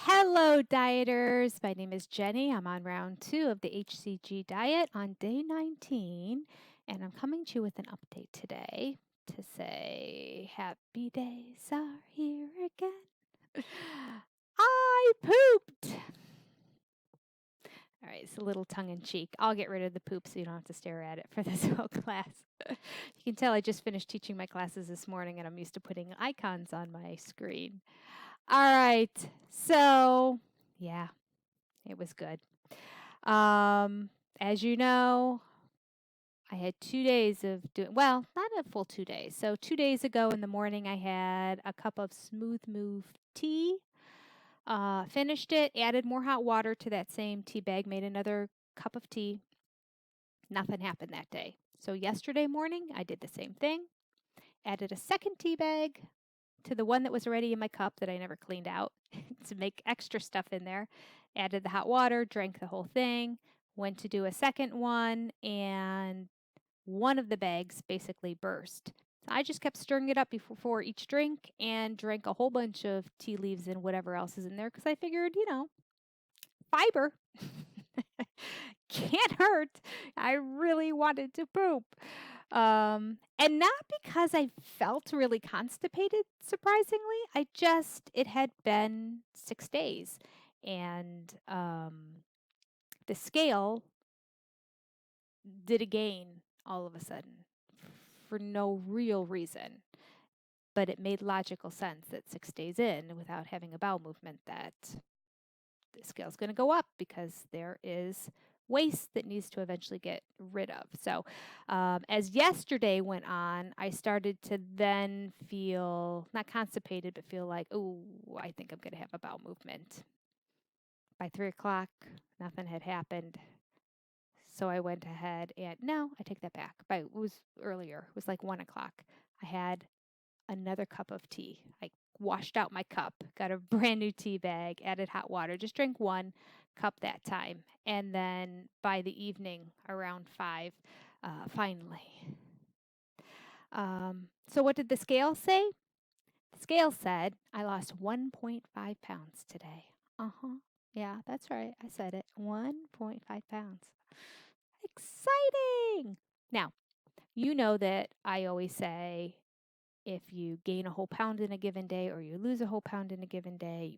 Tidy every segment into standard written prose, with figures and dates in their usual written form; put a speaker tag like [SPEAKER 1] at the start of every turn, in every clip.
[SPEAKER 1] Hello, dieters. My name is Jenny. I'm on round 2 of the hCG diet on day 19, and I'm coming to you with an update today to say happy days are here again. I pooped. All right, it's a little tongue in cheek. I'll get rid of the poop so you don't have to stare at it for this whole class. You can tell I just finished teaching my classes this morning and I'm used to putting icons on my screen. All right, so yeah, it was good. As you know, I had 2 days of doing, well, not a full 2 days. So 2 days ago in the morning, I had a cup of Smooth Move tea. Finished it, added more hot water to that same tea bag, made another cup of tea. Nothing happened that day. So yesterday morning, I did the same thing, added a second tea bag to the one that was already in my cup that I never cleaned out to make extra stuff in there. Added the hot water, drank the whole thing, went to do a second one, and one of the bags basically burst. So I just kept stirring it up before each drink and drank a whole bunch of tea leaves and whatever else is in there because I figured, fiber can't hurt. I really wanted to poop. And not because I felt really constipated, surprisingly. It had been 6 days. And the scale did a gain all of a sudden for no real reason. But it made logical sense that 6 days in, without having a bowel movement, that the scale's going to go up because there is waste that needs to eventually get rid of. So as yesterday went on, I started to then feel not constipated, but feel like, oh, I think I'm going to have a bowel movement. By 3 o'clock, nothing had happened. So I went ahead and no, I take that back. It was earlier. It was like 1 o'clock. I had another cup of tea. I washed out my cup, got a brand new tea bag, added hot water, just drank 1 cup that time. And then by the evening, around 5, finally. So what did the scale say? The scale said I lost 1.5 pounds today. Yeah, that's right. I said it. 1.5 pounds. Exciting. Now, you know that I always say if you gain a whole pound in a given day or you lose a whole pound in a given day,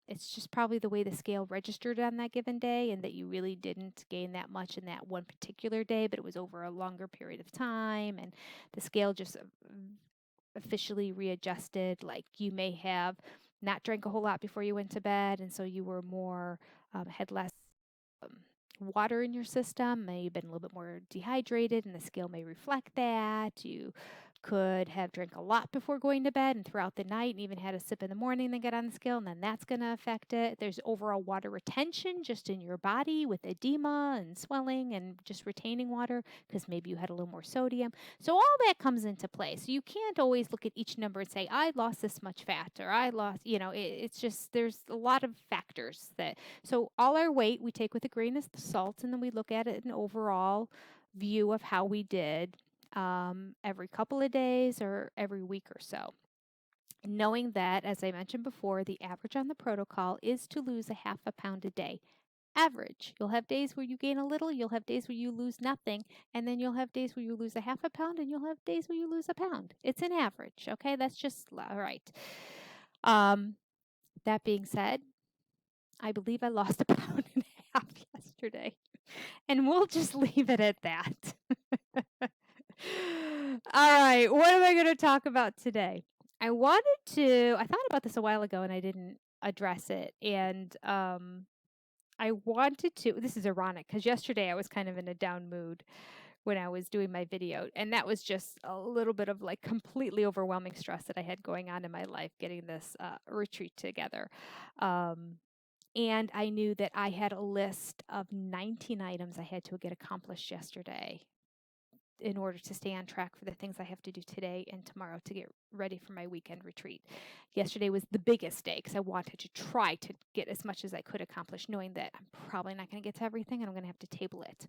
[SPEAKER 1] it's just probably the way the scale registered on that given day, and that you really didn't gain that much in that one particular day, but it was over a longer period of time, and the scale just officially readjusted. Like you may have not drank a whole lot before you went to bed, and so you were more, had less um, water in your system, may have been a little bit more dehydrated, and the scale may reflect that. You could have drank a lot before going to bed and throughout the night and even had a sip in the morning, then get on the scale, and then that's going to affect it. There's overall water retention just in your body with edema and swelling and just retaining water because maybe you had a little more sodium. So all that comes into play. So you can't always look at each number and say, I lost this much fat, or I lost, it's just, there's a lot of factors that, so all our weight we take with a grain of salt, and then we look at it an overall view of how we did every couple of days or every week or so. Knowing that, as I mentioned before, the average on the protocol is to lose a half a pound a day. Average. You'll have days where you gain a little, you'll have days where you lose nothing, and then you'll have days where you lose a half a pound, and you'll have days where you lose a pound. It's an average, okay? That's just all right. That being said, I believe I lost a pound and a half yesterday. And we'll just leave it at that. All right, what am I going to talk about today? I thought about this a while ago and I didn't address it. And this is ironic because yesterday I was kind of in a down mood when I was doing my video. And that was just a little bit of like completely overwhelming stress that I had going on in my life getting this retreat together. And I knew that I had a list of 19 items I had to get accomplished yesterday in order to stay on track for the things I have to do today and tomorrow to get ready for my weekend retreat. Yesterday was the biggest day because I wanted to try to get as much as I could accomplished, knowing that I'm probably not going to get to everything and I'm going to have to table it.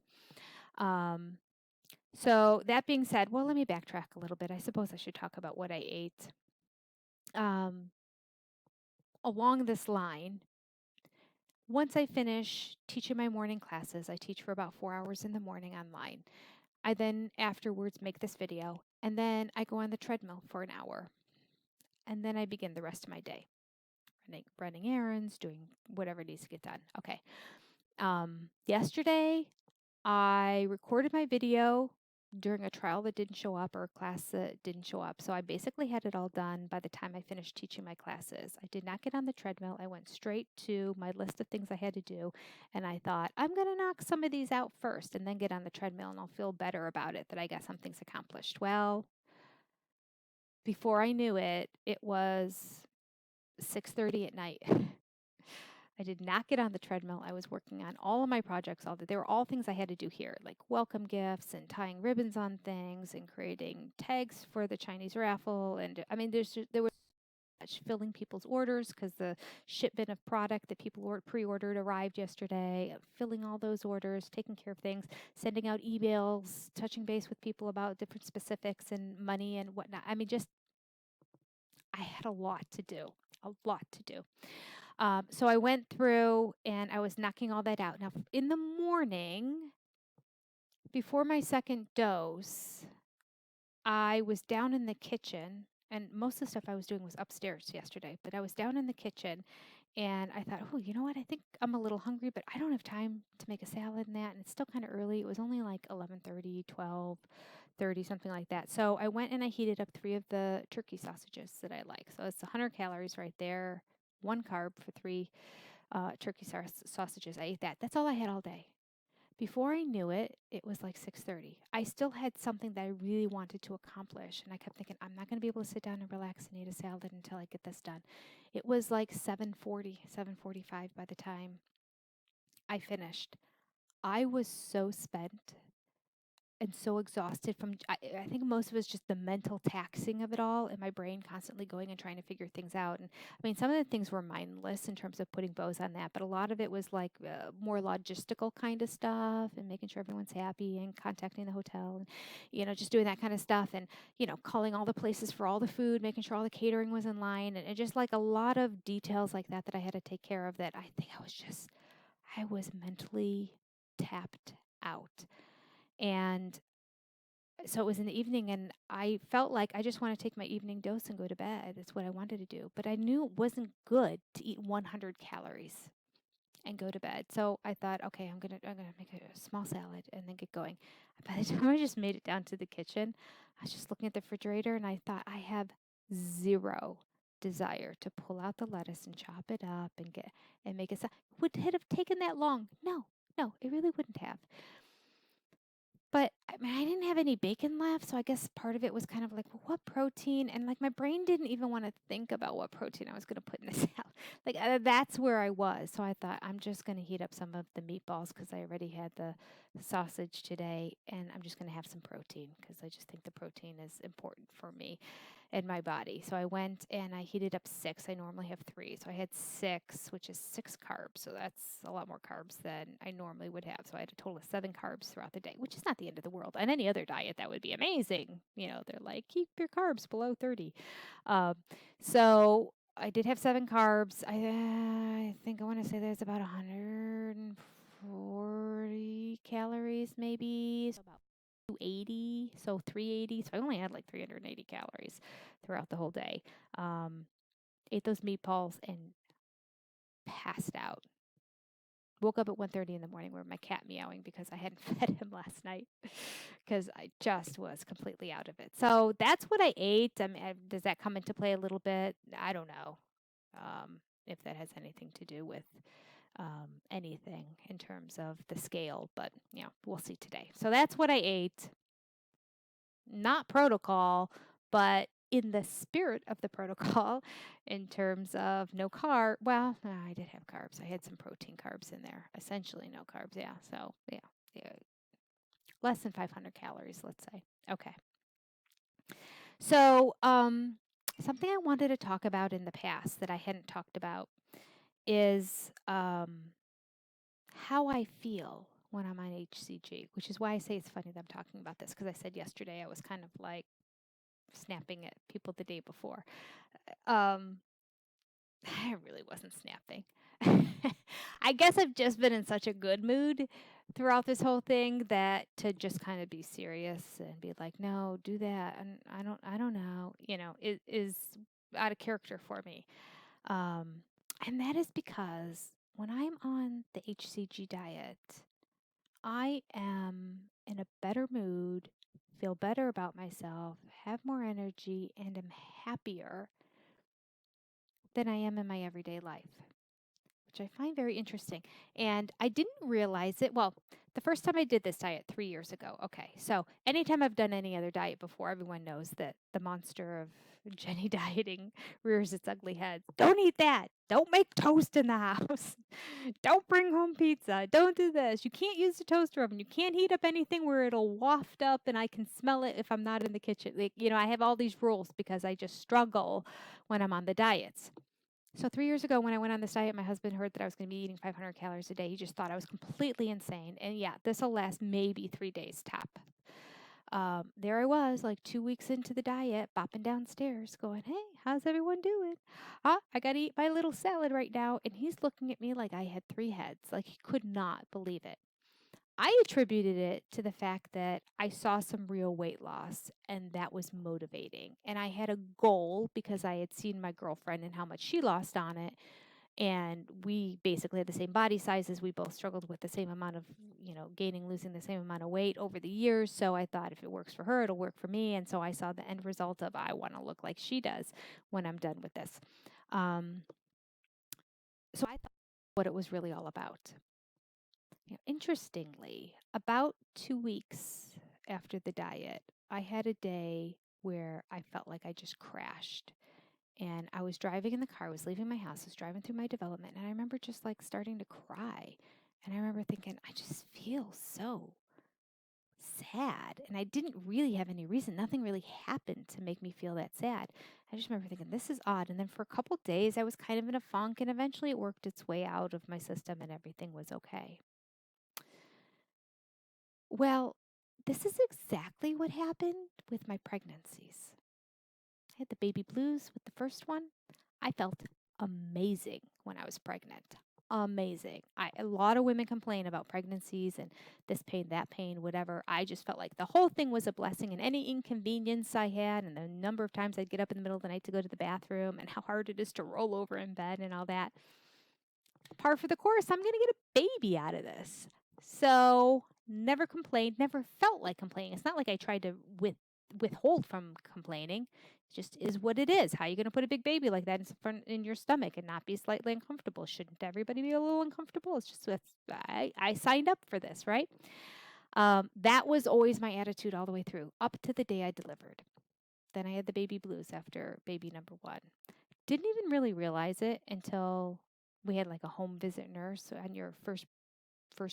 [SPEAKER 1] So that being said, well, let me backtrack a little bit. I suppose I should talk about what I ate. along this line, once I finish teaching my morning classes, I teach for about 4 hours in the morning online. I then afterwards make this video, and then I go on the treadmill for an hour, and then I begin the rest of my day, running errands, doing whatever needs to get done. Okay. Yesterday, I recorded my video during a trial that didn't show up or a class that didn't show up. So I basically had it all done by the time I finished teaching my classes. I did not get on the treadmill. I went straight to my list of things I had to do. And I thought, I'm going to knock some of these out first and then get on the treadmill and I'll feel better about it that I got some things accomplished. Well, before I knew it, it was 6:30 at night. I did not get on the treadmill. I was working on all of my projects all day. They were all things I had to do here, like welcome gifts and tying ribbons on things and creating tags for the Chinese raffle. And I mean, there was much filling people's orders because the shipment of product that people pre-ordered arrived yesterday. Filling all those orders, taking care of things, sending out emails, touching base with people about different specifics and money and whatnot. I mean, just I had a lot to do. A lot to do. So I went through and I was knocking all that out. Now, in the morning, before my second dose, I was down in the kitchen, and most of the stuff I was doing was upstairs yesterday, but I was down in the kitchen and I thought, oh, you know what? I think I'm a little hungry, but I don't have time to make a salad and that. And it's still kind of early. It was only like 11:30, 12:30, something like that. So I went and I heated up 3 of the turkey sausages that I like. So it's 100 calories right there, 1 carb for 3 turkey sausages. I ate that. That's all I had all day. Before I knew it, it was like 6:30. I still had something that I really wanted to accomplish, and I kept thinking, I'm not going to be able to sit down and relax and eat a salad until I get this done. It was like 7:40, 7:45 by the time I finished. I was so spent and so exhausted from I think most of it was just the mental taxing of it all and my brain constantly going and trying to figure things out. And I mean, some of the things were mindless in terms of putting bows on that, but a lot of it was like more logistical kind of stuff and making sure everyone's happy and contacting the hotel and just doing that kind of stuff and calling all the places for all the food, making sure all the catering was in line, and just like a lot of details like that that I had to take care of that I think I was mentally tapped out. And so it was in the evening, and I felt like I just want to take my evening dose and go to bed. That's what I wanted to do. But I knew it wasn't good to eat 100 calories and go to bed. So I thought, okay, I'm gonna make a small salad and then get going. By the time I just made it down to the kitchen, I was just looking at the refrigerator and I thought I have zero desire to pull out the lettuce and chop it up and make a salad. Would it have taken that long? No, no, it really wouldn't have. But I mean, I didn't have any bacon left, so I guess part of it was kind of like, well, what protein? And like my brain didn't even want to think about what protein I was going to put in the salad. Like that's where I was. So I thought I'm just going to heat up some of the meatballs because I already had the sausage today, and I'm just going to have some protein because I just think the protein is important for me and my body. So I went and I heated up 6. I normally have 3. So I had 6, which is 6 carbs. So that's a lot more carbs than I normally would have. So I had a total of 7 carbs throughout the day, which is not the end of the world. On any other diet, that would be amazing. They're like, keep your carbs below 30. Um, so I did have 7 carbs. I think I want to say there's about 140 calories, maybe. So about 280, so 380. So I only had like 380 calories throughout the whole day. Ate those meatballs and passed out. Woke up at 1:30 in the morning with my cat meowing because I hadn't fed him last night because I just was completely out of it. So that's what I ate. I mean, does that come into play a little bit? I don't know if that has anything to do with anything in terms of the scale, but we'll see today. So that's what I ate. Not protocol, but in the spirit of the protocol in terms of no carb. Well, no, I did have carbs. I had some protein carbs in there. Essentially no carbs. Yeah. So, yeah. Less than 500 calories, let's say. Okay. So, something I wanted to talk about in the past that I hadn't talked about is how I feel when I'm on hCG, which is why I say it's funny that I'm talking about this, because I said yesterday I was kind of like snapping at people the day before. I really wasn't snapping. I guess I've just been in such a good mood throughout this whole thing that to just kind of be serious and be like, no, do that, and I don't know, it is out of character for me. Um, and that is because when I'm on the hCG diet, I am in a better mood, feel better about myself, have more energy, and am happier than I am in my everyday life, which I find very interesting. And I didn't realize it. Well, the first time I did this diet 3 years ago. Okay, so anytime I've done any other diet before, everyone knows that the monster of Jenny dieting rears its ugly head. Don't eat that. Don't make toast in the house. Don't bring home pizza. Don't do this. You can't use the toaster oven. You can't heat up anything where it'll waft up and I can smell it if I'm not in the kitchen. Like, I have all these rules because I just struggle when I'm on the diets. So 3 years ago, when I went on this diet, my husband heard that I was going to be eating 500 calories a day. He just thought I was completely insane. And yeah, this will last maybe 3 days top. There I was, like 2 weeks into the diet, bopping downstairs, going, "Hey, how's everyone doing? I got to eat my little salad right now." And he's looking at me like I had three heads, like he could not believe it. I attributed it to the fact that I saw some real weight loss and that was motivating. And I had a goal because I had seen my girlfriend and how much she lost on it. And we basically had the same body sizes. We both struggled with the same amount of, gaining, losing the same amount of weight over the years. So I thought if it works for her, it'll work for me. And so I saw the end result of I want to look like she does when I'm done with this. Um, so I thought what it was really all about. Interestingly, about 2 weeks after the diet, I had a day where I felt like I just crashed. And I was driving in the car, I was leaving my house, I was driving through my development, and I remember just like starting to cry. And I remember thinking, I just feel so sad. And I didn't really have any reason. Nothing really happened to make me feel that sad. I just remember thinking, this is odd. And then for a couple days, I was kind of in a funk, and eventually it worked its way out of my system and everything was okay. Well, this is exactly what happened with my pregnancies. I had the baby blues with the first one. I felt amazing when I was pregnant. Amazing. A lot of women complain about pregnancies and this pain, that pain, whatever. I just felt like the whole thing was a blessing, and any inconvenience I had and the number of times I'd get up in the middle of the night to go to the bathroom and how hard it is to roll over in bed and all that. Par for the course, I'm going to get a baby out of this. So, never complained, never felt like complaining. It's not like I tried to withhold from complaining. It just is what it is. How are you going to put a big baby like that in your stomach and not be slightly uncomfortable? Shouldn't everybody be a little uncomfortable? It's just I signed up for this, right? That was always my attitude all the way through, up to the day I delivered. Then I had the baby blues after baby number one. Didn't even really realize it until we had like a home visit nurse on your first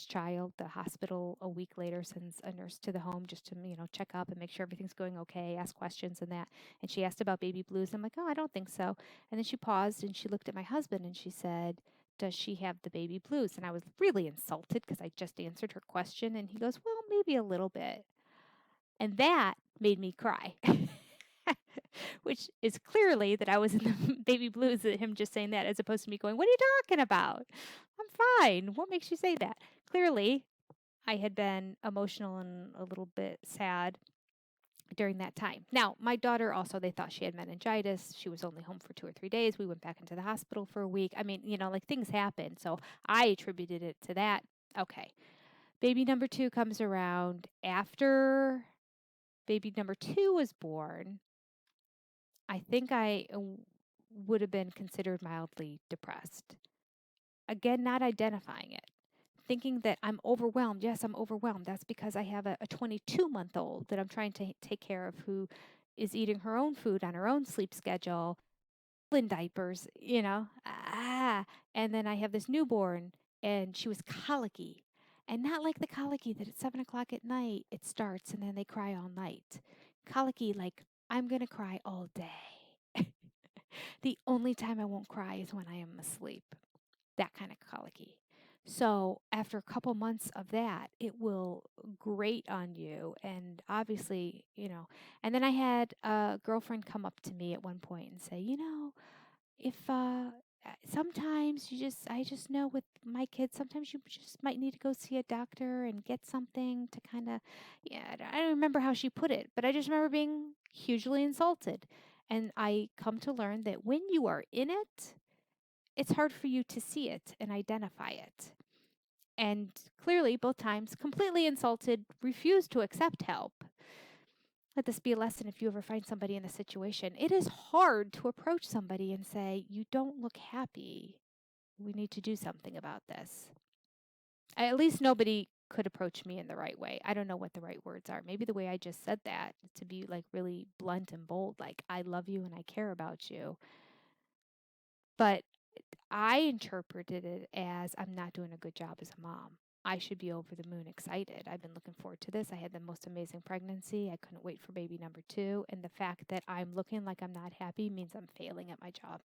[SPEAKER 1] child. The hospital a week later sends a nurse to the home just to check up and make sure everything's going okay, ask questions and that. And she asked about baby blues. I'm like, oh, I don't think so. And then she paused and she looked at my husband and she said, does she have the baby blues? And I was really insulted because I just answered her question. And he goes, well, maybe a little bit. And that made me cry. Which is clearly that I was in the baby blues at him just saying that, as opposed to me going, what are you talking about? I'm fine. What makes you say that? Clearly, I had been emotional and a little bit sad during that time. Now, my daughter also, they thought she had meningitis. She was only home for 2 or 3 days. We went back into the hospital for a week. I mean, like things happen. So I attributed it to that. Okay. Baby number two comes around after baby number two was born. I think I would have been considered mildly depressed. Again, not identifying it. Thinking that I'm overwhelmed. Yes, I'm overwhelmed. That's because I have a 22-month-old that I'm trying to take care of who is eating her own food on her own sleep schedule, in diapers. And then I have this newborn and she was colicky. And not like the colicky that at 7 o'clock at night it starts and then they cry all night. Colicky, like, I'm going to cry all day. The only time I won't cry is when I am asleep. That kind of colicky. So after a couple months of that, it will grate on you. And obviously, and then I had a girlfriend come up to me at one point and say, if sometimes I just know with my kids, sometimes you just might need to go see a doctor and get something to kind of, yeah, I don't remember how she put it, but I just remember being hugely insulted. And I come to learn that when you are in it, it's hard for you to see it and identify it. And clearly, both times, completely insulted, refused to accept help. Let this be a lesson if you ever find somebody in a situation. It is hard to approach somebody and say, "You don't look happy. We need to do something about this." At least nobody could approach me in the right way. I don't know what the right words are. Maybe the way I just said that to be like really blunt and bold, like, "I love you and I care about you." But I interpreted it as I'm not doing a good job as a mom. I should be over the moon excited. I've been looking forward to this. I had the most amazing pregnancy. I couldn't wait for baby number two. And the fact that I'm looking like I'm not happy means I'm failing at my job.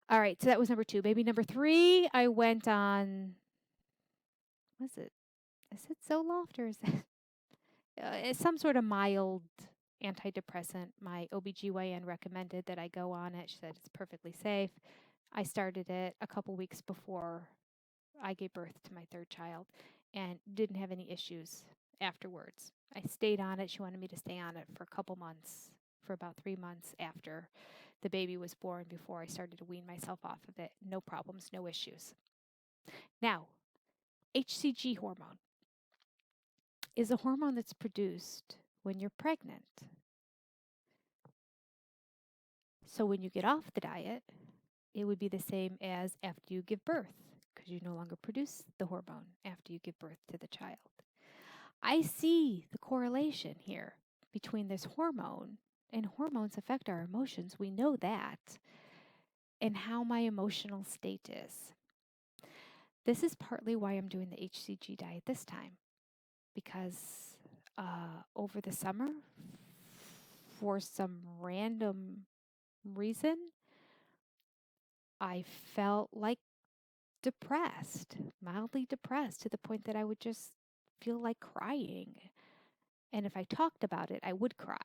[SPEAKER 1] All right, so that was number two. Baby number three, I went on, was it? Is it Zoloft or is it it's some sort of mild antidepressant? My OBGYN recommended that I go on it. She said it's perfectly safe. I started it a couple weeks before I gave birth to my third child and didn't have any issues afterwards. I stayed on it. She wanted me to stay on it for a couple months, for about 3 months after the baby was born before I started to wean myself off of it. No problems, no issues. Now, hCG hormone is a hormone that's produced when you're pregnant. So when you get off the diet, it would be the same as after you give birth because you no longer produce the hormone after you give birth to the child. I see the correlation here between this hormone, and hormones affect our emotions. We know that, and how my emotional state is. This is partly why I'm doing the hCG diet this time, because over the summer, for some random reason, I felt like depressed, mildly depressed, to the point that I would just feel like crying. And if I talked about it, I would cry.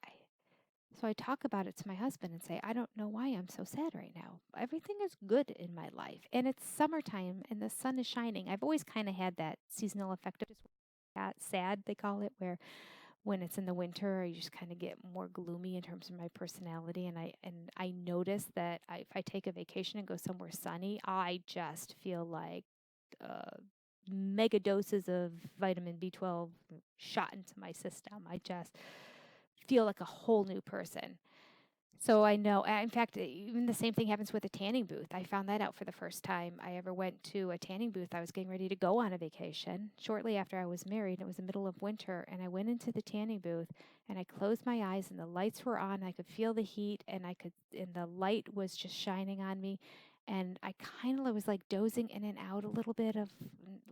[SPEAKER 1] So I talk about it to my husband and say, I don't know why I'm so sad right now. Everything is good in my life. And it's summertime and the sun is shining. I've always kind of had that seasonal affective sad, they call it, where when it's in the winter, I just kind of get more gloomy in terms of my personality. And I notice that if I take a vacation and go somewhere sunny, I just feel like mega doses of vitamin B12 shot into my system. I just feel like a whole new person. So I know, in fact, even the same thing happens with a tanning booth. I found that out for the first time I ever went to a tanning booth. I was getting ready to go on a vacation shortly after I was married. It was the middle of winter, and I went into the tanning booth and I closed my eyes, and the lights were on. I could feel the heat, and the light was just shining on me. And I kind of was like dozing in and out a little bit of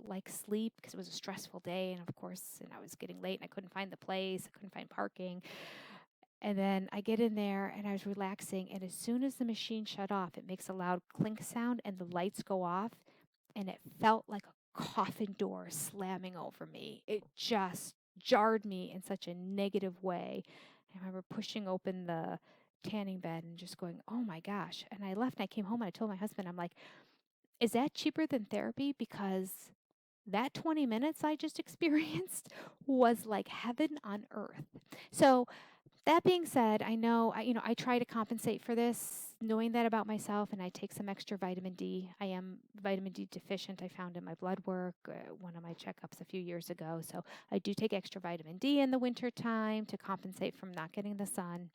[SPEAKER 1] like sleep because it was a stressful day. And of course, and I was getting late and I couldn't find the place, I couldn't find parking. And then I get in there and I was relaxing. And as soon as the machine shut off, it makes a loud clink sound and the lights go off. And it felt like a coffin door slamming over me. It just jarred me in such a negative way. I remember pushing open the tanning bed and just going, oh my gosh. And I left and I came home and I told my husband, I'm like, is that cheaper than therapy? Because that 20 minutes I just experienced was like heaven on earth. So that being said, I know I try to compensate for this, knowing that about myself, and I take some extra vitamin D. I am vitamin D deficient. I found in my blood work, one of my checkups a few years ago. So I do take extra vitamin D in the winter time to compensate from not getting the sun.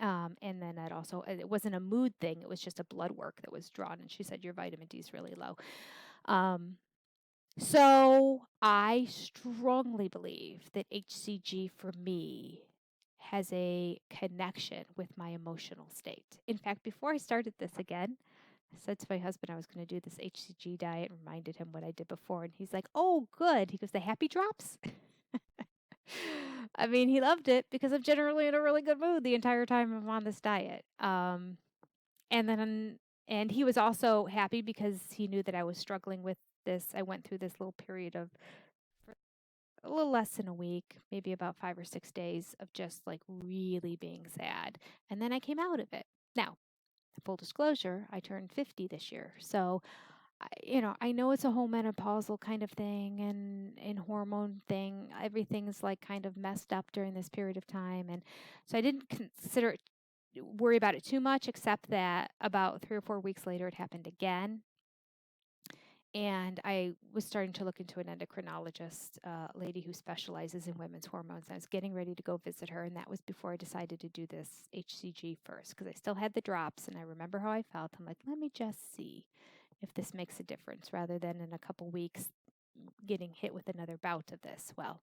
[SPEAKER 1] And then that also, it wasn't a mood thing. It was just a blood work that was drawn, and she said your vitamin D is really low. Um, so I strongly believe that hCG for me has a connection with my emotional state. In fact, before I started this again, I said to my husband I was going to do this hCG diet, reminded him what I did before, and he's like, "Oh, good." He goes, "The happy drops?" I mean, he loved it because I'm generally in a really good mood the entire time I'm on this diet. And then and he was also happy because he knew that I was struggling with this. I went through this little period of a little less than a week, maybe about 5 or 6 days of just like really being sad. And then I came out of it. Now, Full disclosure, I turned 50 this year. So, I know it's a whole menopausal kind of thing and hormone thing. Everything's like kind of messed up during this period of time. And so I didn't worry about it too much, except that about 3 or 4 weeks later, it happened again. And I was starting to look into an endocrinologist, lady who specializes in women's hormones. I was getting ready to go visit her, and that was before I decided to do this hCG first, because I still had the drops, and I remember how I felt. I'm like, let me just see if this makes a difference, rather than in a couple weeks getting hit with another bout of this. Well,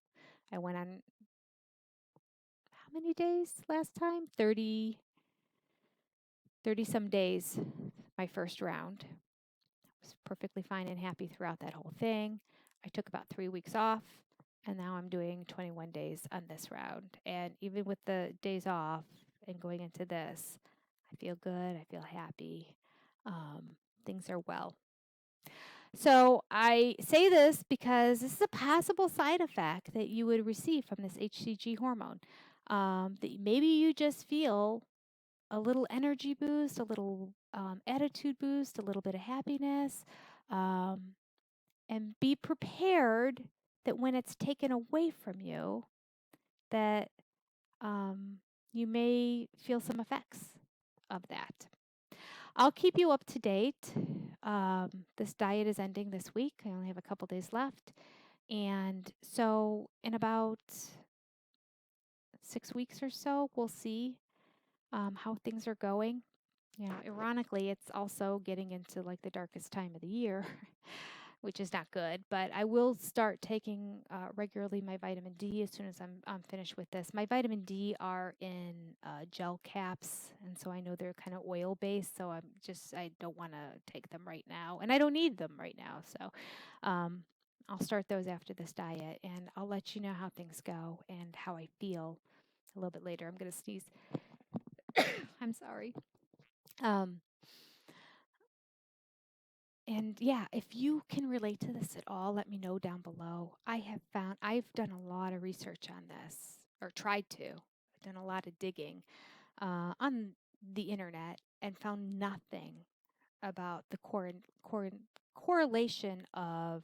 [SPEAKER 1] I went on how many days last time? 30 some days, my first round. Was perfectly fine and happy throughout that whole thing. I took about 3 weeks off, and now I'm doing 21 days on this round. And even with the days off and going into this, I feel good. I feel happy. Um, Things are well. So I say this because this is a possible side effect that you would receive from this hCG hormone. That maybe you just feel a little energy boost, a little attitude boost, a little bit of happiness. Um, and be prepared that when it's taken away from you, that um, you may feel some effects of that. I'll keep you up to date. This diet is ending this week. I only have a couple days left. And so, in about 6 weeks or so, we'll see how things are going. Ironically, it's also getting into like the darkest time of the year, which is not good. But I will start taking regularly my vitamin D as soon as I'm finished with this. My vitamin D are in gel caps, and so I know they're kind of oil based. So I don't want to take them right now, and I don't need them right now. So I'll start those after this diet, and I'll let you know how things go and how I feel a little bit later. I'm gonna sneeze. I'm sorry. Um, And yeah, if you can relate to this at all, let me know down below. I've done a lot of research on this, or tried to. I've done a lot of digging on the internet and found nothing about the correlation of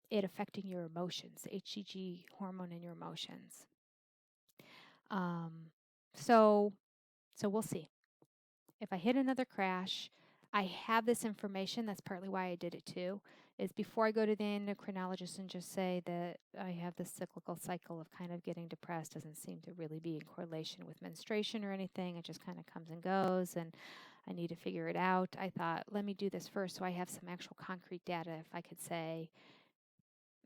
[SPEAKER 1] it affecting your emotions, the hCG hormone in your emotions. Um, so, so we'll see. If I hit another crash, I have this information. That's partly why I did it too. Is before I go to the endocrinologist and just say that I have this cyclical cycle of kind of getting depressed, doesn't seem to really be in correlation with menstruation or anything. It just kind of comes and goes, and I need to figure it out. I thought, let me do this first so I have some actual concrete data. If I could say,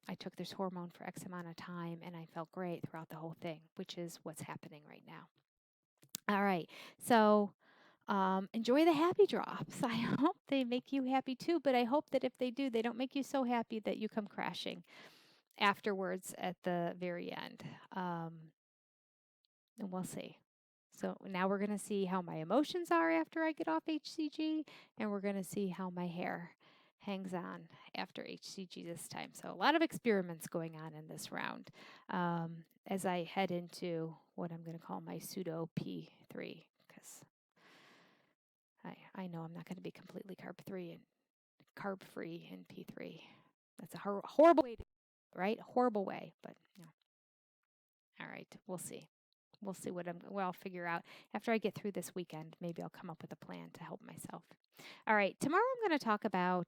[SPEAKER 1] I took this hormone for X amount of time and I felt great throughout the whole thing, which is what's happening right now. All right. So enjoy the happy drops. I hope they make you happy too, but I hope that if they do, they don't make you so happy that you come crashing afterwards at the very end. And we'll see. So now we're going to see how my emotions are after I get off hCG, and we're going to see how my hair hangs on after hCG this time. So a lot of experiments going on in this round as I head into what I'm going to call my pseudo P3, because I know I'm not going to be completely carb free in P3. That's a horrible way, right? Horrible way, but all right, we'll see. We'll see I'll figure out after I get through this weekend. Maybe I'll come up with a plan to help myself. All right, tomorrow I'm going to talk about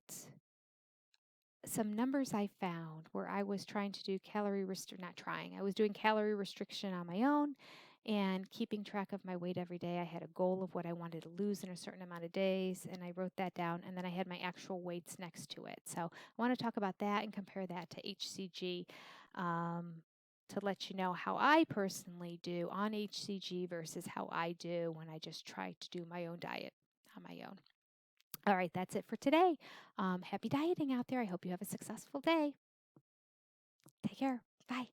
[SPEAKER 1] some numbers I found where I was trying to do I was doing calorie restriction on my own and keeping track of my weight every day. I had a goal of what I wanted to lose in a certain amount of days, and I wrote that down, and then I had my actual weights next to it. So I want to talk about that and compare that to hCG to let you know how I personally do on hCG versus how I do when I just try to do my own diet on my own. All right, that's it for today. Happy dieting out there. I hope you have a successful day. Take care. Bye.